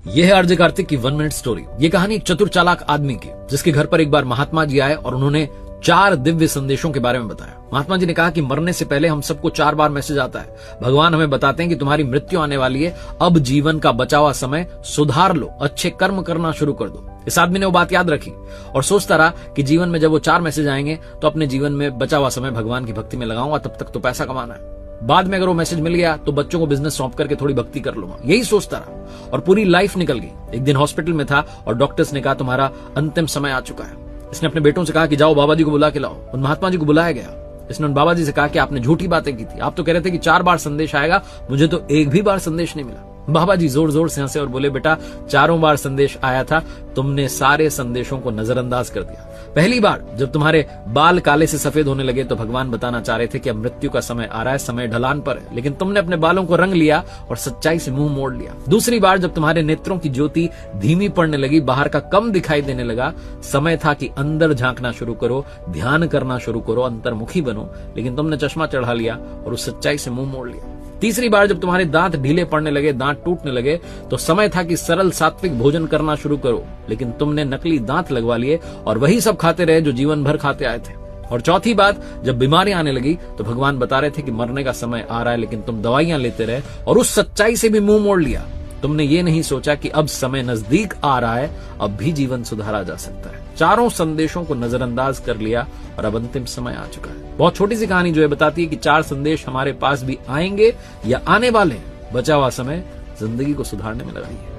यह है आरजे कार्तिक की 1 मिनट स्टोरी। ये कहानी एक चतुर चालाक आदमी की, जिसके घर पर एक बार महात्मा जी आए और उन्होंने 4 दिव्य संदेशों के बारे में बताया। महात्मा जी ने कहा कि मरने से पहले हम सबको 4 बार मैसेज आता है। भगवान हमें बताते हैं कि तुम्हारी मृत्यु आने वाली है, अब जीवन का बचा हुआ समय सुधार लो, अच्छे कर्म करना शुरू कर दो। इस आदमी ने वो बात याद रखी और सोचता रहा कि जीवन में जब वो 4 मैसेज आएंगे तो अपने जीवन में बचा हुआ समय भगवान की भक्ति में लगाऊंगा, तब तक तो पैसा कमाना है। बाद में अगर वो मैसेज मिल गया तो बच्चों को बिजनेस सौंप करके थोड़ी भक्ति कर लूंगा। यही सोचता रहा और पूरी लाइफ निकल गई। एक दिन हॉस्पिटल में था और डॉक्टर्स ने कहा तुम्हारा अंतिम समय आ चुका है। इसने अपने बेटों से कहा कि जाओ बाबा जी को बुला के लाओ। उन महात्मा जी को बुलाया गया। इसने उन बाबा जी से कहा कि आपने झूठी बातें की थी, आप तो कह रहे थे कि 4 बार संदेश आएगा, मुझे तो एक भी बार संदेश नहीं मिला। बाबा जी जोर जोर से हंसे और बोले बेटा 4 बार संदेश आया था, तुमने सारे संदेशों को नजरअंदाज कर दिया। पहली बार जब तुम्हारे बाल काले से सफेद होने लगे तो भगवान बताना चाह रहे थे कि अब मृत्यु का समय आ रहा है, समय ढलान पर है, लेकिन तुमने अपने बालों को रंग लिया और सच्चाई से मुंह मोड़ लिया। दूसरी बार जब तुम्हारे नेत्रों की ज्योति धीमी पड़ने लगी, बाहर का कम दिखाई देने लगा, समय था कि अंदर झांकना शुरू करो, ध्यान करना शुरू करो, अंतर्मुखी बनो, लेकिन तुमने चश्मा चढ़ा लिया और उस सच्चाई से मुंह मोड़ लिया। तीसरी बार जब तुम्हारे दांत ढीले पड़ने लगे, दांत टूटने लगे, तो समय था कि सरल सात्विक भोजन करना शुरू करो, लेकिन तुमने नकली दांत लगवा लिए और वही सब खाते रहे जो जीवन भर खाते आए थे। और चौथी बात, जब बीमारी आने लगी तो भगवान बता रहे थे कि मरने का समय आ रहा है, लेकिन तुम दवाइयां लेते रहे और उस सच्चाई से भी मुंह मोड़ लिया। तुमने ये नहीं सोचा कि अब समय नजदीक आ रहा है, अब भी जीवन सुधारा जा सकता है। 4 संदेशों को नजरअंदाज कर लिया और अब अंतिम समय आ चुका है। बहुत छोटी सी कहानी जो है बताती है कि 4 संदेश हमारे पास भी आएंगे या आने वाले हैं। बचा हुआ समय जिंदगी को सुधारने में लगाइए।